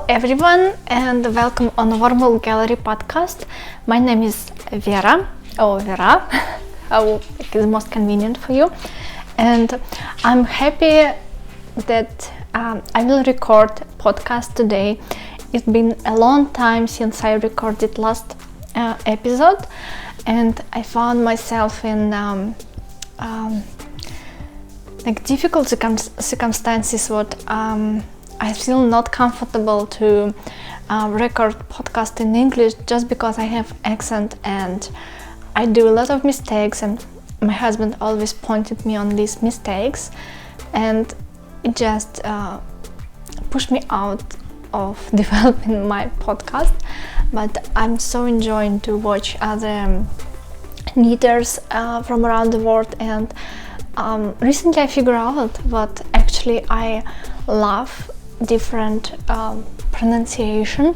everyone, and welcome on Warble Gallery podcast. My name is Vera, how is most convenient for you, and I'm happy that I will record podcast today. It's been a long time since I recorded last episode, and I found myself in difficult circumstances. I feel not comfortable to record podcast in English just because I have accent and I do a lot of mistakes, and my husband always pointed me on these mistakes, and it just pushed me out of developing my podcast. But I'm so enjoying to watch other knitters from around the world, and recently I figured out what actually I love different pronunciation,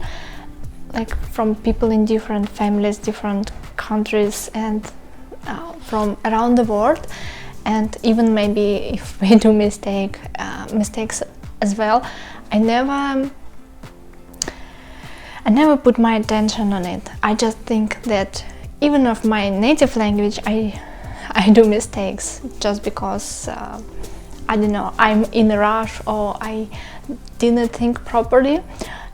like from people in different families, different countries, and from around the world. And even maybe if we do mistakes as well, I never put my attention on it. I just think that even of my native language, I do mistakes just because I don't know, I'm in a rush or I didn't think properly.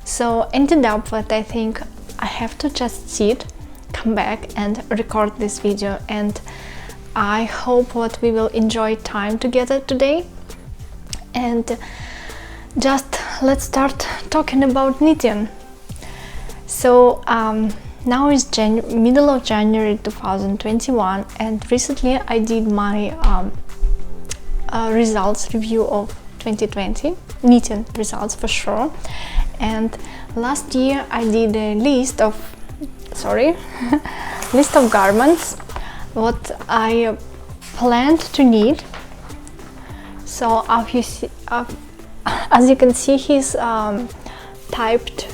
So ended up what I think I have to just sit, come back and record this video, and I hope what we will enjoy time together today. And just let's start talking about knitting. So now is middle of January 2021, and recently I did my results review of 2020, knitting results for sure. And last year I did a list of garments what I planned to knit. So as you can see, he's typed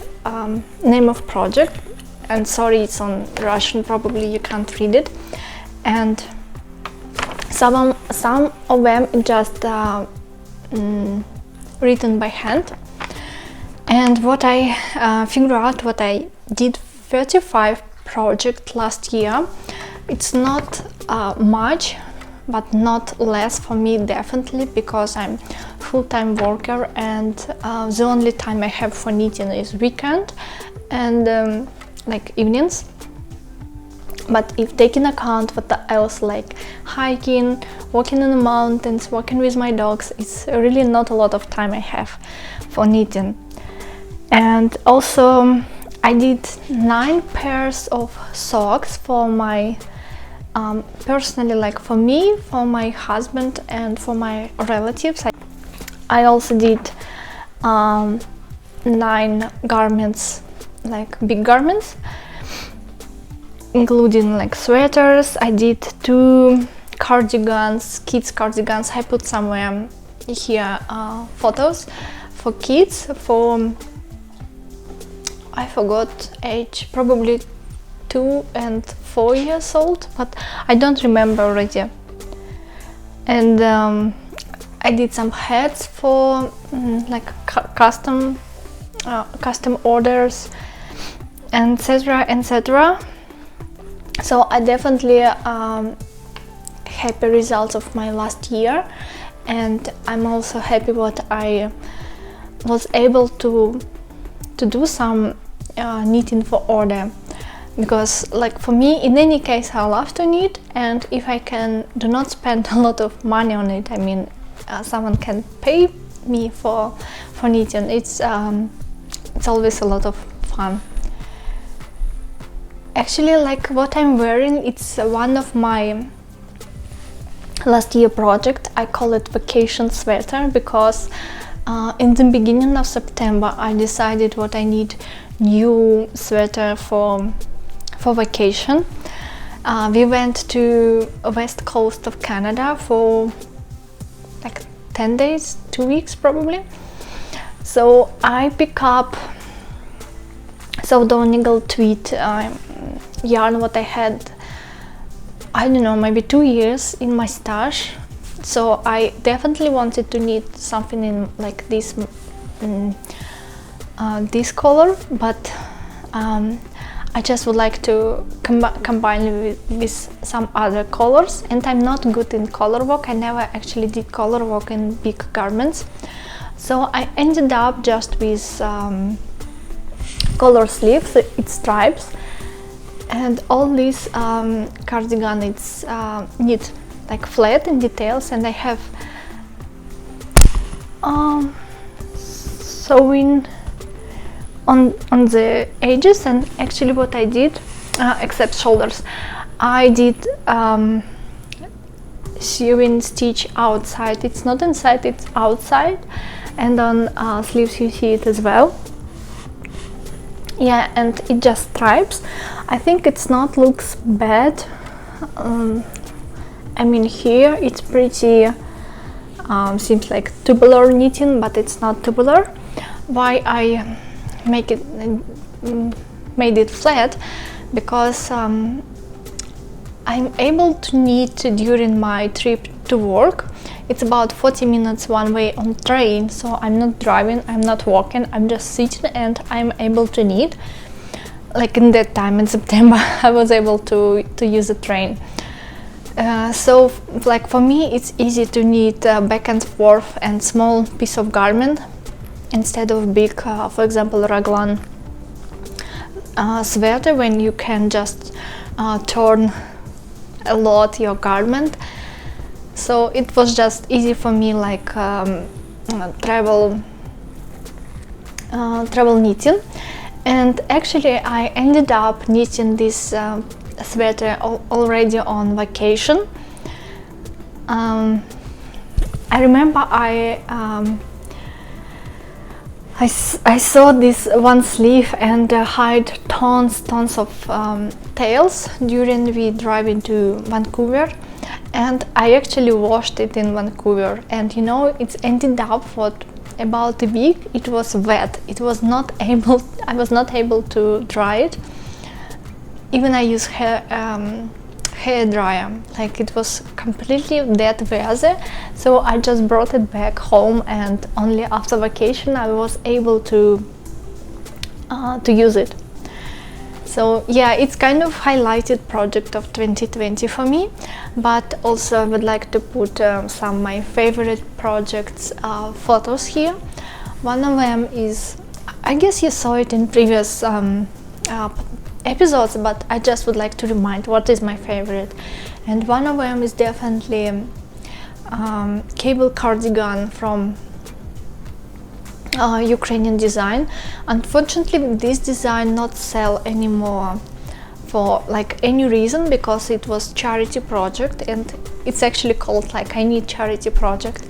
name of project, and sorry, it's on Russian, probably you can't read it, and some of them just written by hand. And what I figured out, what I did 35 projects last year. It's not much, but not less for me, definitely, because I'm full-time worker, and the only time I have for knitting is weekend and like evenings. But if taking account what else, like hiking, walking in the mountains, walking with my dogs, it's really not a lot of time I have for knitting. And also I did 9 pairs of socks for my personally, like for me, for my husband, and for my relatives. I also did 9 garments, like big garments, including like sweaters. I did 2 cardigans, kids cardigans. I put somewhere here photos for kids, for I forgot age, probably 2 and 4 years old, but I don't remember already. And I did some hats for like custom orders, and etc. So I definitely happy results of my last year, and I'm also happy what I was able to do some knitting for order, because like for me, in any case, I love to knit, and if I do not spend a lot of money on it, I mean someone can pay me for knitting, it's always a lot of fun. Actually, like what I'm wearing, it's one of my last year project. I call it vacation sweater, because in the beginning of September I decided what I need new sweater for vacation. We went to west coast of Canada for like 10 days, 2 weeks probably. So I pick up Donegal tweed yarn what I had, I don't know, maybe 2 years in my stash. So I definitely wanted to knit something in like this this color, but I just would like to combine it with some other colors, and I'm not good in color work. I never actually did color work in big garments, so I ended up just with color sleeves, it's stripes, and all this cardigan, it's knit like flat in details, and I have sewing on the edges. And actually what I did, except shoulders, I did sewing stitch outside. It's not inside, it's outside, and on sleeves you see it as well. Yeah, and it just stripes. I think it's not looks bad. I mean, here it's pretty seems like tubular knitting, but it's not tubular. Why I made it flat? Because I'm able to knit during my trip to work. It's about 40 minutes one way on train, so I'm not driving, I'm not walking, I'm just sitting, and I'm able to knit. Like in that time in September I was able to use a train. So like for me it's easy to knit back and forth and small piece of garment instead of big, for example, raglan sweater, when you can just turn a lot your garment. So it was just easy for me, like travel knitting. And actually I ended up knitting this sweater already on vacation. I remember I saw this one sleeve and had tons of tails during we driving to Vancouver, and I actually washed it in Vancouver, and you know, it's ended up for about a week. It was wet. It was not able, I was not able to dry it. Even I used hair dryer, like it was completely dead weather. So I just brought it back home, and only after vacation I was able to use it. So yeah, it's kind of highlighted project of 2020 for me, but also I would like to put some of my favorite projects photos here. One of them is, I guess you saw it in previous episodes, but I just would like to remind what is my favorite. And one of them is definitely cable cardigan from Ukrainian design. Unfortunately this design not sell anymore for like any reason, because it was charity project, and it's actually called like I Need charity project.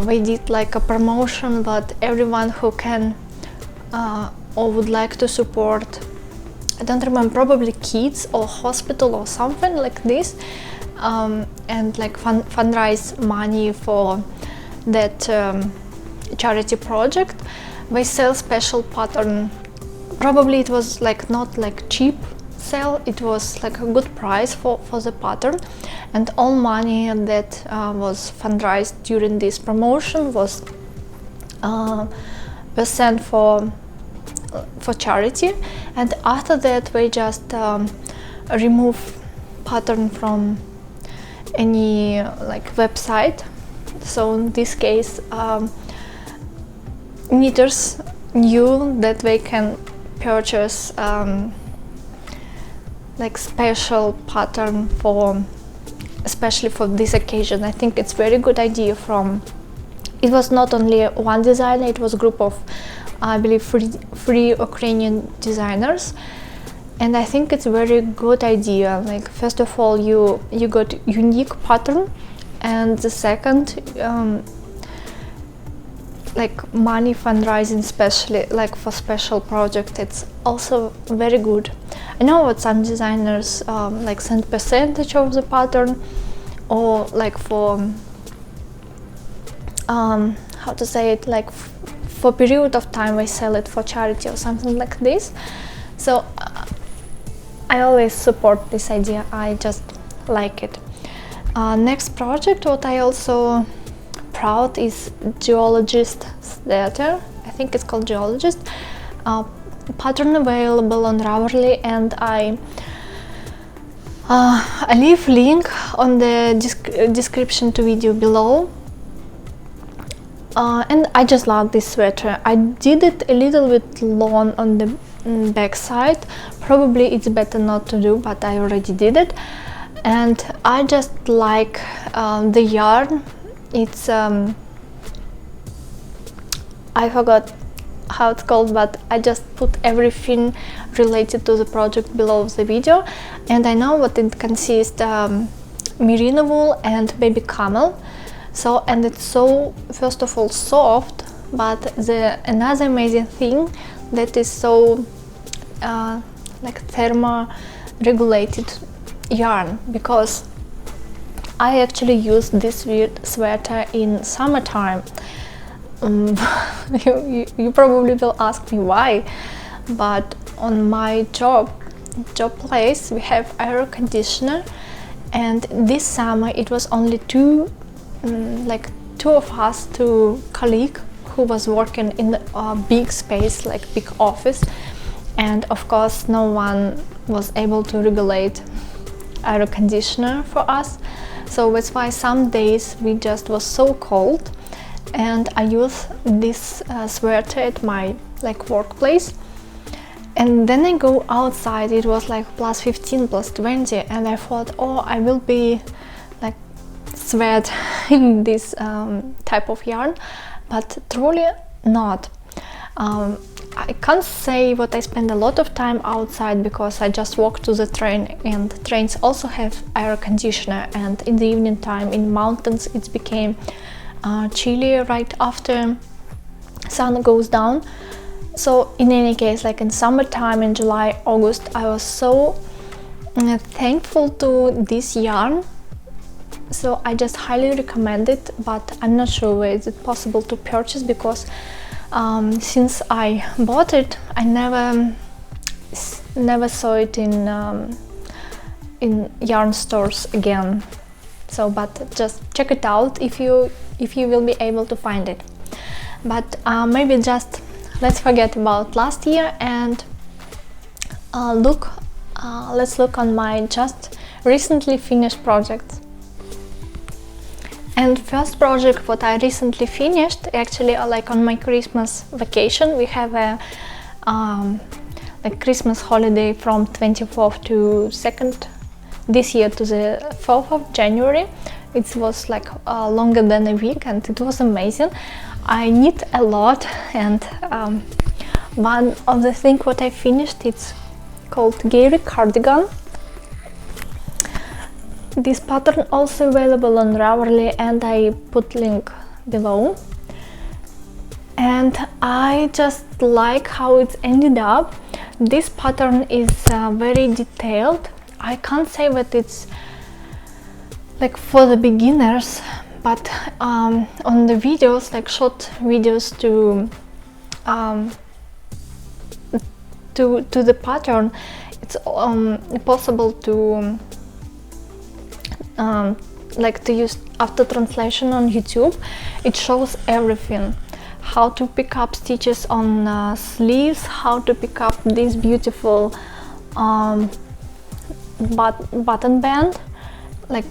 We did like a promotion, but everyone who can or would like to support, I don't remember, probably kids or hospital or something like this, and like fundraise money for that charity project. We sell special pattern. Probably it was like not like cheap sale, it was like a good price for the pattern, and all money that was fundraised during this promotion was sent for charity. And after that we just remove pattern from any like website. So in this case knitters knew that they can purchase like special pattern for, especially for this occasion. I think it's very good idea from, it was not only one designer, it was a group of, I believe, three Ukrainian designers, and I think it's a very good idea. Like first of all you got unique pattern, and the second like money fundraising, especially like for special project, it's also very good. I know what some designers like send percentage of the pattern, or like for how to say it, like for period of time we sell it for charity or something like this. So I always support this idea, I just like it. Next project what I also proud is geologist sweater. I think it's called Geologist, pattern available on Ravelry, and I leave link on the description to video below. And I just love this sweater. I did it a little bit long on the back side. Probably it's better not to do, but I already did it. And I just like the yarn. It's I forgot how it's called, but I just put everything related to the project below the video, and I know what it consists: merino wool and baby camel. So, and it's so, first of all, soft, but the another amazing thing that is so like thermo-regulated yarn, because I actually use this sweater in summertime. You probably will ask me why, but on my job place we have air conditioner, and this summer it was only two of us, two colleagues who was working in a big space, like big office, and of course no one was able to regulate air conditioner for us. So that's why some days we just was so cold, and I use this sweater at my workplace. And then I go outside, it was like plus 15, plus 20, and I thought, oh, I will be like sweat in this type of yarn, but truly not. I can't say what I spend a lot of time outside, because I just walk to the train, and trains also have air conditioner, and in the evening time in mountains it became chilly right after sun goes down. So in any case, like in summertime, in July, August, I was so thankful to this yarn. So I just highly recommend it, but I'm not sure where is it possible to purchase, because since I bought it, I never saw it in yarn stores again. So, but just check it out if you will be able to find it. But maybe just let's forget about last year and let's look on my just recently finished projects. And first project what I recently finished, actually like on my Christmas vacation, we have a Christmas holiday from 24th to 2nd this year to the 4th of January. It was like longer than a week, and it was amazing. I knit a lot, and one of the things what I finished, it's called Gary Cardigan. This pattern also available on Ravelry, and I put link below. And I just like how it's ended up. This pattern is very detailed. I can't say that it's like for the beginners, but on the videos, like short videos to the pattern, it's possible to like to use after translation on YouTube. It shows everything: how to pick up stitches on sleeves, how to pick up this beautiful button band, like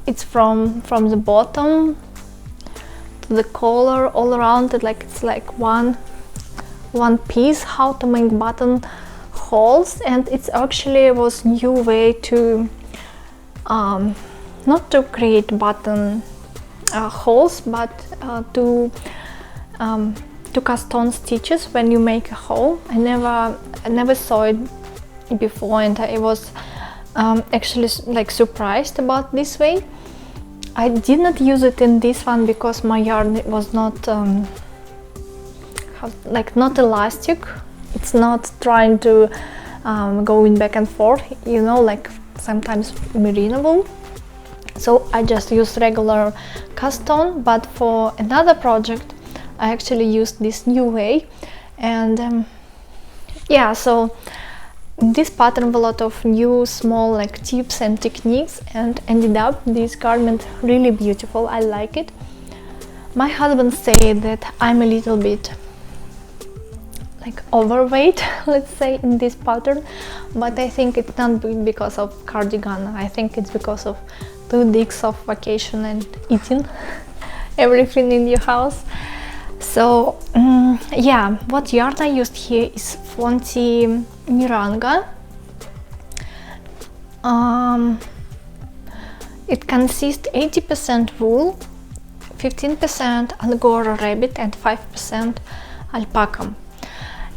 it's from the bottom to the collar all around it, like it's like one piece, how to make button holes. And it's actually was new way to not to create button holes, but to cast on stitches when you make a hole. I never saw it before, and I was actually like surprised about this way. I did not use it in this one because my yarn was not not elastic. It's not trying to going back and forth, you know, like sometimes merino wool. So I just used regular cast on, but for another project I actually used this new way. And yeah, so this pattern, a lot of new small like tips and techniques, and ended up this garment really beautiful. I like it. My husband said that I'm a little bit like overweight, let's say, in this pattern, but I think it's not because of cardigan. I think it's because of 2 weeks of vacation and eating everything in your house. So yeah, what yarn I used here is Fonty Merango. It consists 80% wool, 15% Angora rabbit and 5% alpaca,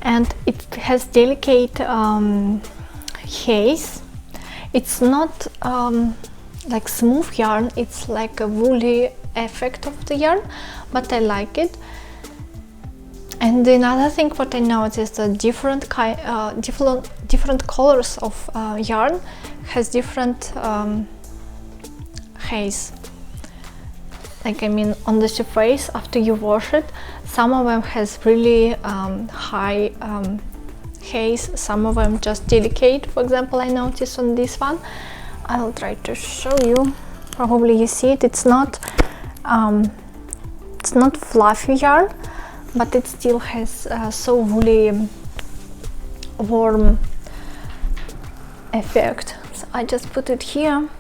and it has delicate haze. It's not like smooth yarn, it's like a woolly effect of the yarn, but I like it. And another thing what I noticed, different colors of yarn has different haze. Like, I mean, on the surface after you wash it, some of them has really high haze, some of them just delicate. For example, I noticed on this one, I'll try to show you. Probably you see it. It's not fluffy yarn, but it still has so woolly, warm effect. So I just put it here.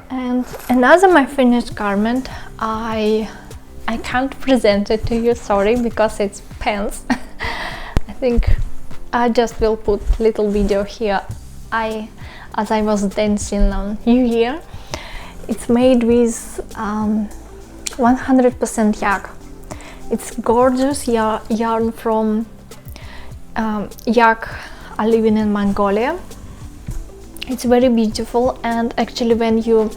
And another my finished garment, I can't present it to you, sorry, because it's pants. I think I just will put little video here as I was dancing on New Year. It's made with 100% yak. It's gorgeous yarn from yak living in Mongolia. It's very beautiful, and actually when you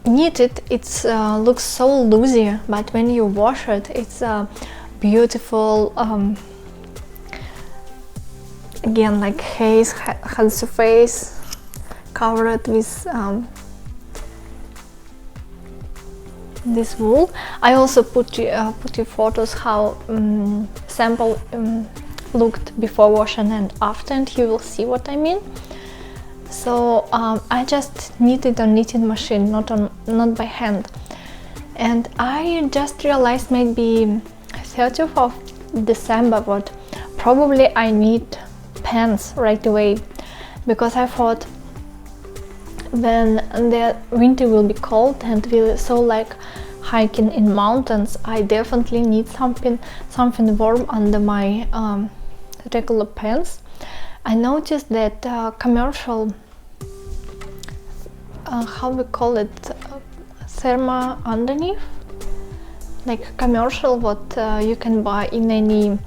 knit it, it looks so loosey, but when you wash it, it's a beautiful, again, like haze, has surface covered with this wool. I also put you photos how sample looked before washing and after, and you will see what I mean. So I just knitted on knitting machine, not by hand. And I just realized maybe 30th of December what probably I need pants right away, because I thought when the winter will be cold and will so like hiking in mountains, I definitely need something warm under my regular pants. I noticed that commercial, how we call it, thermo underneath, like commercial what you can buy in any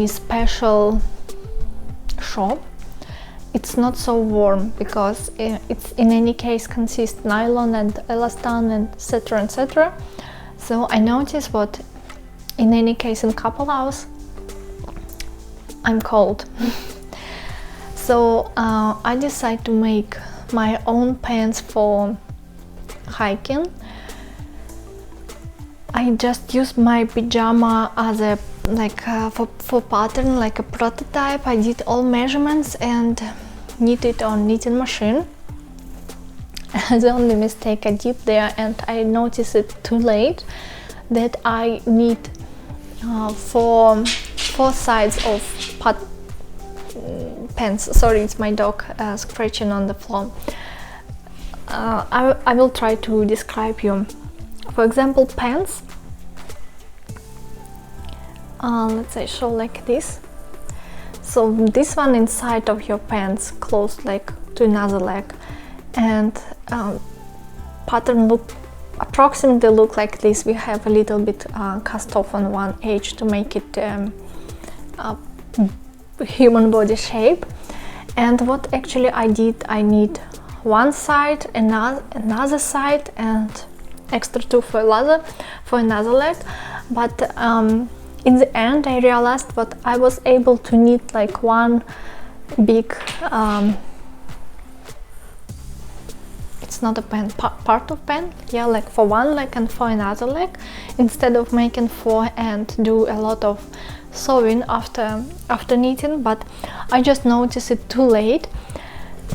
special shop. It's not so warm because it's in any case consists nylon and elastan and etc. So I noticed what in any case in couple hours I'm cold. So I decided to make my own pants for hiking. I just used my pajama as a for pattern, like a prototype. I did all measurements and knitted on knitting machine. The only mistake I did there, and I noticed it too late, that I need four sides of pants. Sorry, it's my dog scratching on the floor. I will try to describe you. For example, pants. Let's say show like this. So this one inside of your pants closed like to another leg, and pattern approximately look like this. We have a little bit cast off on one edge to make it a human body shape. And what actually I did, I need one side, another side, and extra two for another leg. But in the end I realized that I was able to knit like one big it's not a pant, part of pant, yeah, like for one leg and for another leg, instead of making four and do a lot of sewing after knitting. But I just noticed it too late,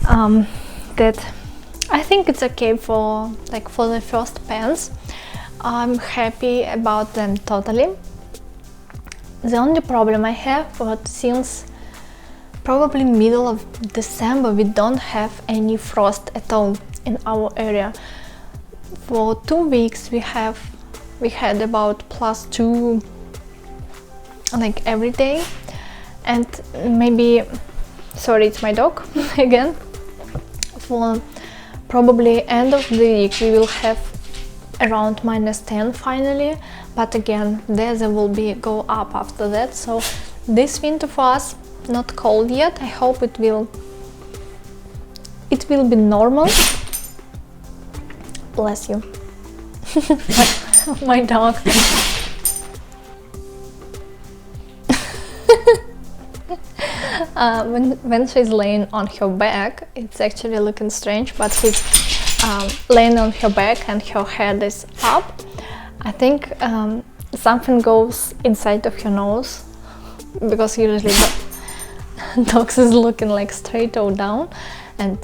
that I think it's okay for the first pants. I'm happy about them totally. The only problem I have, but since probably middle of December we don't have any frost at all in our area. For 2 weeks we had about +2 like every day, and maybe, sorry, it's my dog again, for probably end of the week we will have around -10 finally, but again there will be go up after that. So this winter for us not cold yet. I hope it will be normal. Bless you. my dog. When she's laying on her back, it's actually looking strange, but she's laying on her back and her head is up. I think something goes inside of her nose, because usually dogs is looking like straight or down, and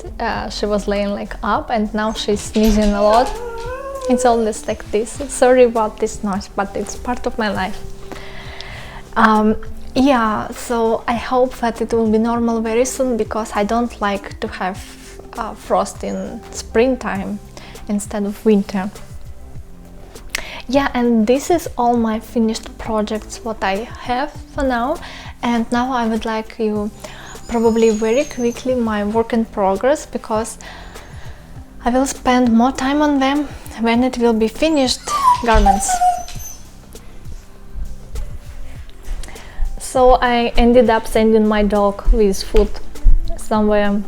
she was laying like up, and now she's sneezing a lot. It's always like this. Sorry about this noise, but it's part of my life. Yeah, so I hope that it will be normal very soon, because I don't like to have frost in springtime instead of winter. Yeah, and this is all my finished projects what I have for now, and now I would like you probably very quickly my work in progress, because I will spend more time on them when it will be finished garments. So I ended up sending my dog with food somewhere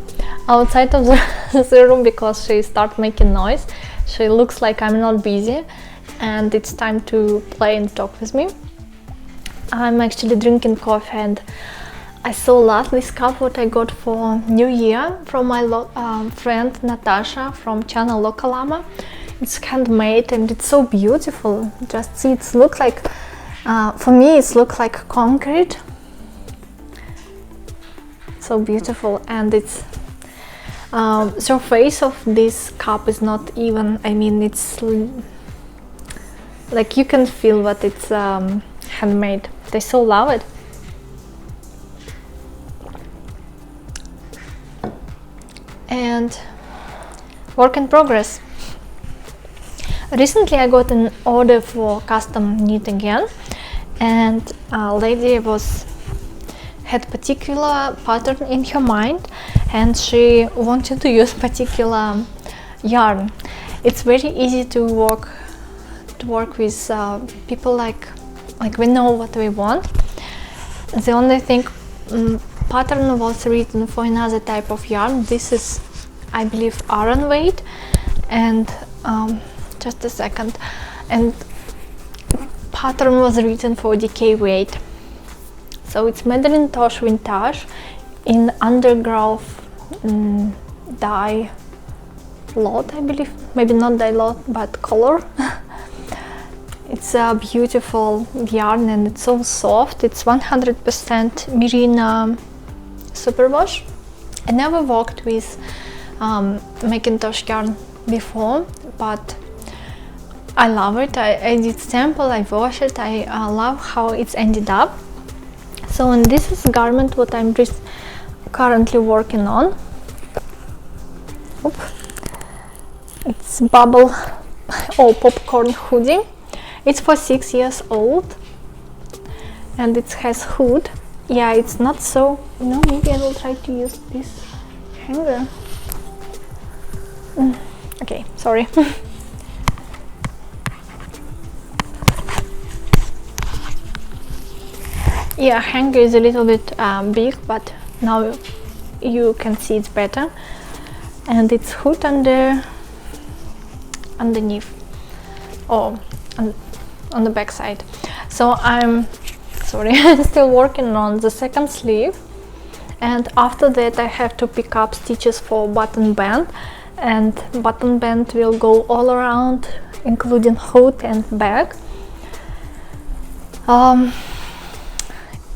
outside of the room, because she started making noise. She looks like I'm not busy and it's time to play and talk with me. I'm actually drinking coffee, and I so love this cup what I got for New Year from my friend Natasha from channel Localama. It's handmade and it's so beautiful. Just see, it looks like, for me it looks like concrete. So beautiful, and it's surface of this cup is not even, I mean, it's like you can feel that it's handmade. I so love it. And work in progress. Recently I got an order for custom knit again, and a lady had particular pattern in her mind, and she wanted to use particular yarn. It's very easy to work with people like we know what we want. The only thing, pattern was written for another type of yarn. This is, I believe, Aran weight, and just a second, and pattern was written for DK weight. So it's made in Tosh Vintage in Undergrouth dye lot, I believe, maybe not dye lot but color. It's a beautiful yarn and it's so soft. It's 100% merino superwash. I never worked with Macintosh yarn before, but I love it. I did sample, I wash it, I love how it's ended up. So, and this is garment what I'm just currently working on. Oop. It's bubble or popcorn hoodie. It's for 6 years old and it has hood. Yeah, it's not so, maybe I will try to use this hanger. Okay, sorry. Yeah, hanger is a little bit big, but now you can see it's better. And it's hood underneath, or on the back side. So I'm still working on the second sleeve, and after that I have to pick up stitches for button band, and button band will go all around, including hood and back.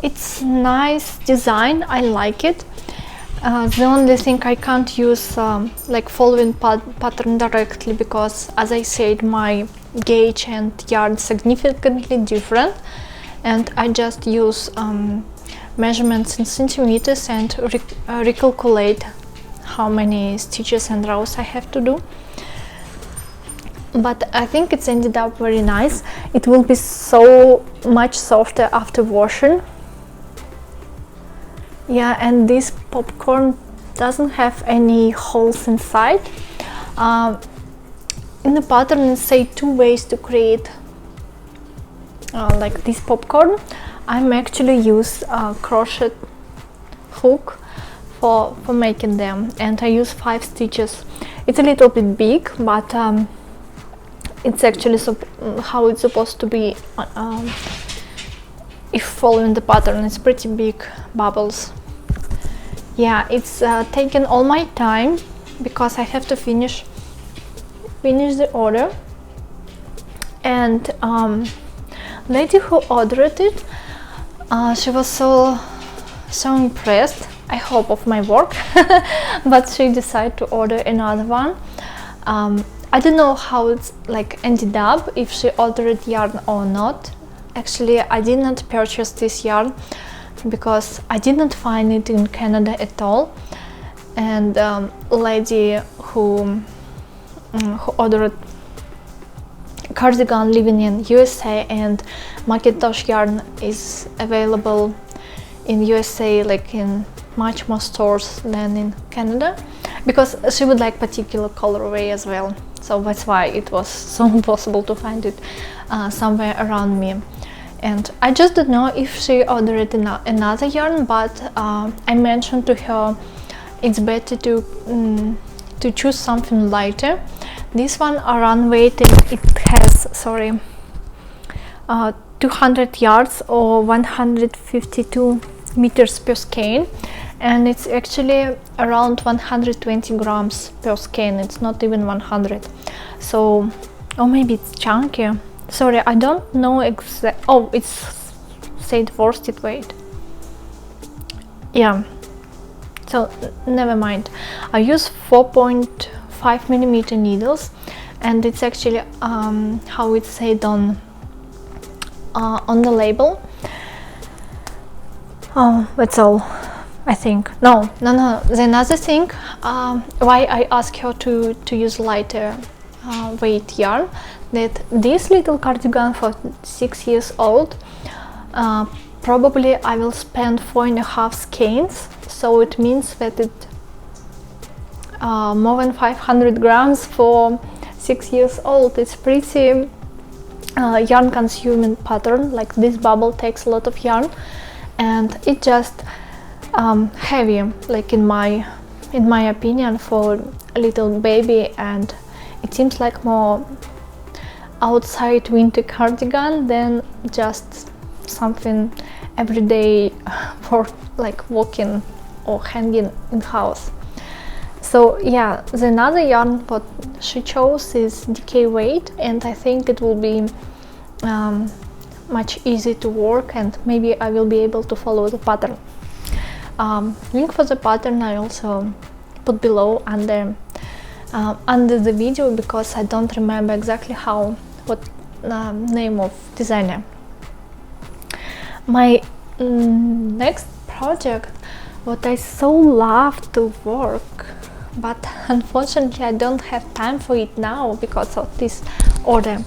It's nice design, I like it. The only thing I can't use like following pattern directly, because as I said, my gauge and yarn significantly different, and I just use measurements in centimeters and recalculate how many stitches and rows I have to do. But I think it's ended up very nice. It will be so much softer after washing. Yeah, and this popcorn doesn't have any holes inside. In the pattern it say 2 ways to create like this popcorn. I'm actually use a crochet hook for making them, and I use 5 stitches. It's a little bit big, but it's actually how it's supposed to be if following the pattern. It's pretty big bubbles. Yeah, it's taken all my time because I have to finish the order. And lady who ordered it, she was so impressed, I hope, of my work, but she decided to order another one. I don't know how it's like ended up, if she ordered yarn or not. Actually, I did not purchase this yarn because I didn't find it in Canada at all. And lady who ordered cardigan living in USA, and Macintosh yarn is available in USA like in much more stores than in Canada, because she would like particular colorway as well. So that's why it was so impossible to find it somewhere around me. And I just don't know if she ordered another yarn, but I mentioned to her it's better to choose something lighter. This one around weighted, it has 200 yards or 152 meters per skein, and it's actually around 120 grams per skein. It's not even 100. So, or maybe it's chunky. Sorry, I don't know exact. Oh, it's said worsted weight. Yeah. So never mind. I use 4.5 millimeter needles, and it's actually how it's said on the label. Oh, that's all. I think. No. The another thing why I asked her to use lighter weight yarn, that this little cardigan for 6 years old, probably I will spend 4.5 skeins, so it means that it more than 500 grams for 6 years old. It's pretty yarn consuming pattern. Like this bubble takes a lot of yarn, and it just heavy, like in my opinion, for a little baby, and it seems like more outside winter cardigan than just something everyday for like walking or hanging in house. So yeah, the another yarn what she chose is DK weight, and I think it will be much easier to work, and maybe I will be able to follow the pattern. Link for the pattern I also put below under the video, because I don't remember exactly what name of designer. My next project, what I so love to work, but unfortunately I don't have time for it now because of this order,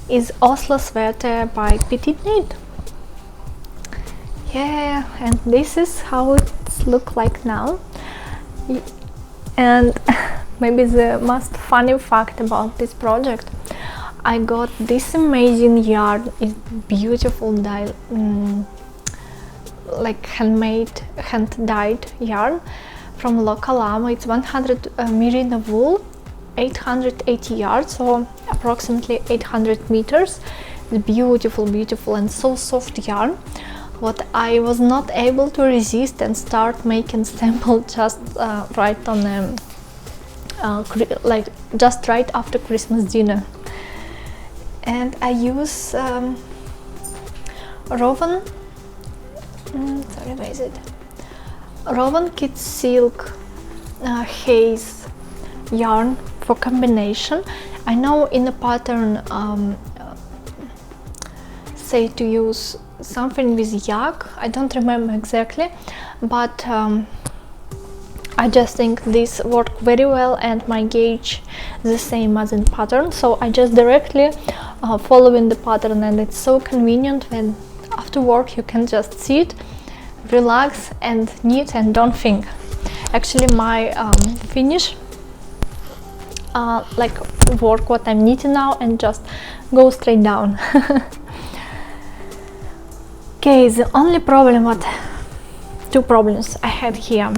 is Oslo sweater by Petite Knit. Yeah, and this is how it looks like now. And maybe the most funny fact about this project, I got this amazing yarn. It's beautiful like hand-dyed yarn from local Amo. It's 100 merino wool, 880 yards, or approximately 800 meters. It's beautiful and so soft yarn. What I was not able to resist and start making sample just right on like just right after Christmas dinner. And I use Rowan, where is it? Rowan Kid Silk Haze yarn for combination. I know in the pattern say to use something with yak, I don't remember exactly, but I just think this worked very well, and my gauge the same as in pattern, so I just directly following the pattern, and it's so convenient when after work you can just sit, relax and knit and don't think. Actually my finish like work what I'm knitting now and just go straight down. Okay, the only problem, two problems I had here.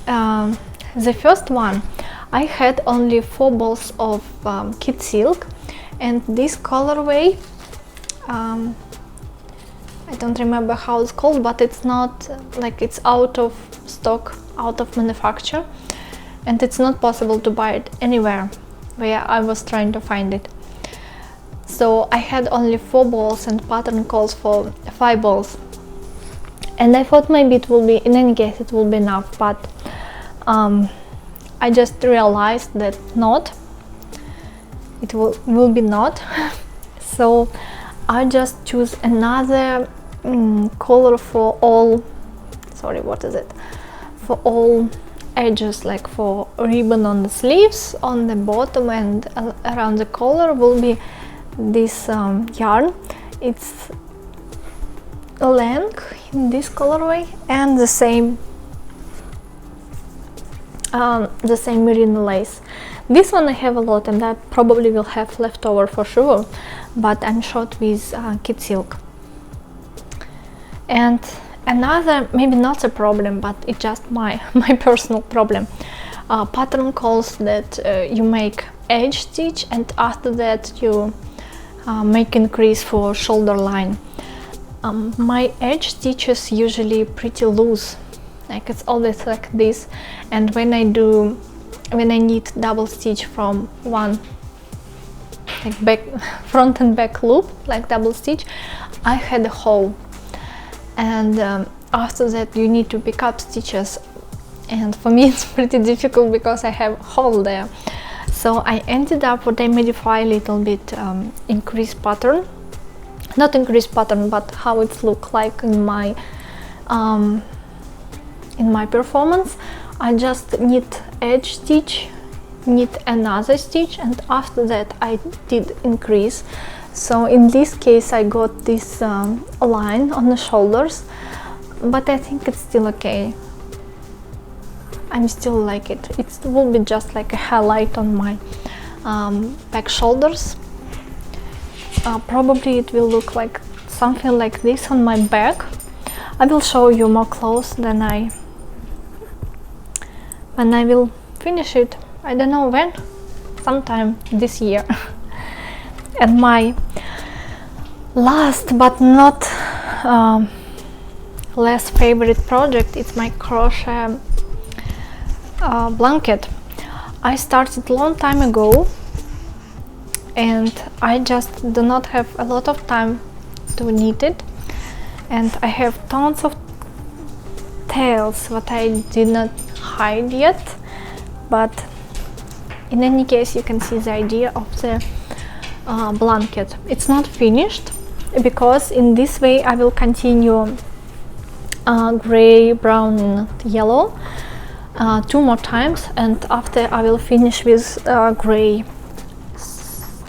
The first one, I had only 4 balls of kid silk, and this colorway, I don't remember how it's called, but it's not like it's out of stock, out of manufacture, and it's not possible to buy it anywhere where I was trying to find it. So I had only 4 balls and pattern calls for 5 balls, and I thought maybe it will be, in any case it will be enough, but I just realized that it will be not. So I just choose another color for all, sorry, what is it, for all edges, like for ribbon on the sleeves, on the bottom, and around the collar will be this yarn. It's a length in this colorway, and the same merino lace. This one I have a lot, and I probably will have leftover for sure, but I'm short with kid silk. And another, maybe not a problem, but it's just my personal problem, pattern calls that you make edge stitch, and after that you make increase for shoulder line. My edge stitch is usually pretty loose, like it's always like this, and when I knit double stitch from one, like back, front and back loop, like double stitch, I had a hole, and after that you need to pick up stitches, and for me it's pretty difficult because I have a hole there. So I ended up what I modify a little bit, increase pattern, not increase pattern, but how it look like in my performance. I just knit edge stitch, knit another stitch, and after that I did increase. So in this case I got this line on the shoulders, but I think it's still okay. I still like it. It will be just like a highlight on my back shoulders. Probably it will look like something like this on my back. I will show you more close when I will finish it. I don't know when, sometime this year. And my last but not less favorite project is my crochet blanket. I started a long time ago, and I just do not have a lot of time to knit it, and I have tons of tails what I did not hide yet, but in any case you can see the idea of the blanket. It's not finished because in this way I will continue gray, brown and yellow 2 more times, and after I will finish with gray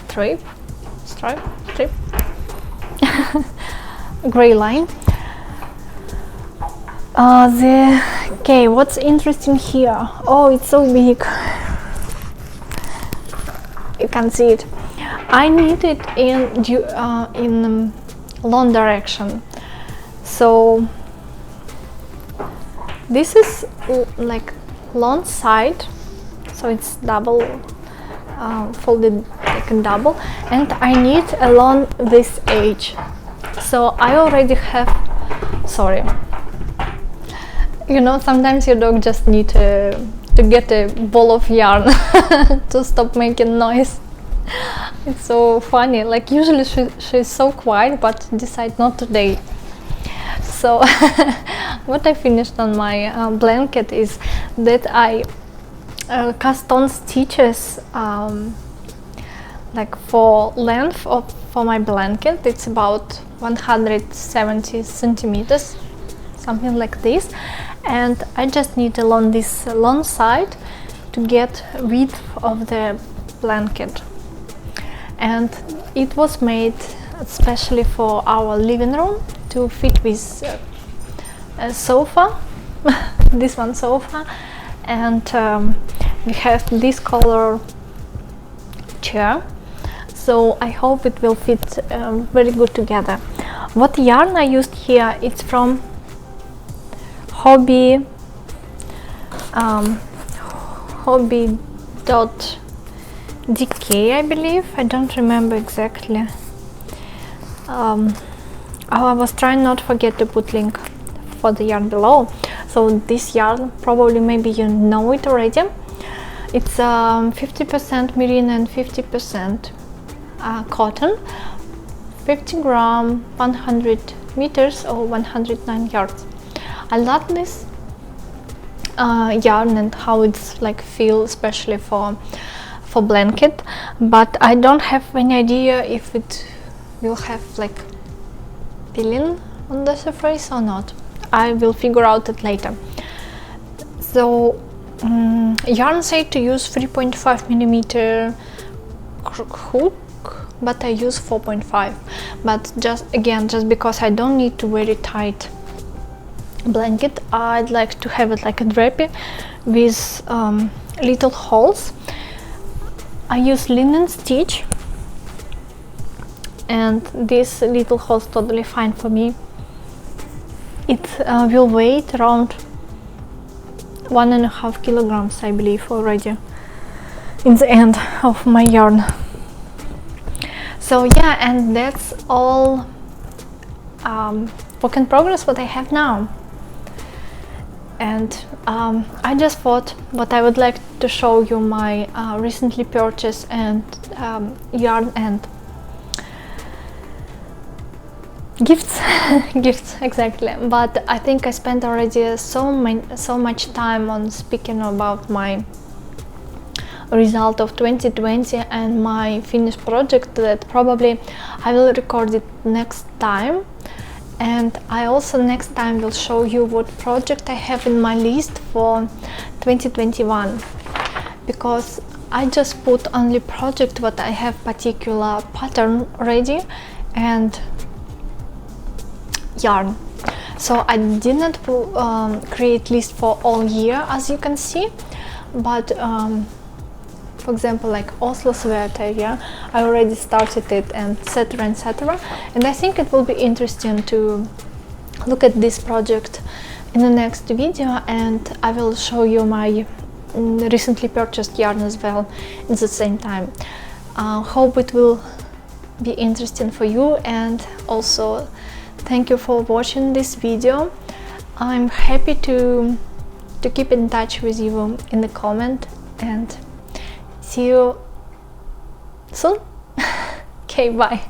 strip gray line. Okay, what's interesting here? Oh, it's so big. You can see it. I knit it in long direction. So this is like long side, so it's double folded, like a double, and I knit along this edge. So I already have, sorry, you know, sometimes your dog just need to get a ball of yarn to stop making noise. It's so funny, like usually she's so quiet, but decide not today. So what I finished on my blanket is that I cast on stitches like for length for my blanket. It's about 170 centimeters, something like this, and I just need along this long side to get width of the blanket. And it was made especially for our living room to fit with a sofa, this one sofa, and we have this color chair, so I hope it will fit very good together. What yarn I used here, it's from hobby.dk, I believe. I don't remember exactly. I was trying not to forget to put link for the yarn below. So this yarn, probably maybe you know it already. It's 50% merino and 50% cotton, 50 gram, 100 meters or 109 yards. I love this yarn and how it's like feel, especially for blanket, but I don't have any idea if it will have like peeling on the surface or not. I will figure out it later. So yarn said to use 3.5 millimeter hook, but I use 4.5. But just because I don't need to very tight blanket, I'd like to have it like a drapey with little holes. I use linen stitch, and this little holes totally fine for me. It will weigh around 1.5 kilograms, I believe, already in the end of my yarn. So yeah, and that's all work in progress what I have now. And I just thought what I would like to show you my recently purchased and yarn and gifts. Gifts, exactly. But I think I spent already so much time on speaking about my result of 2020 and my finished project that probably I will record it next time. And I also next time will show you what project I have in my list for 2021, because I just put only project what I have particular pattern ready and yarn. So I didn't create list for all year, as you can see, but for example, like Oslo sweater, yeah, I already started it, and etc, etc. And I think it will be interesting to look at this project in the next video, and I will show you my recently purchased yarn as well at the same time. Hope it will be interesting for you, and also thank you for watching this video. I'm happy to keep in touch with you in the comment, and see you soon. Okay, bye.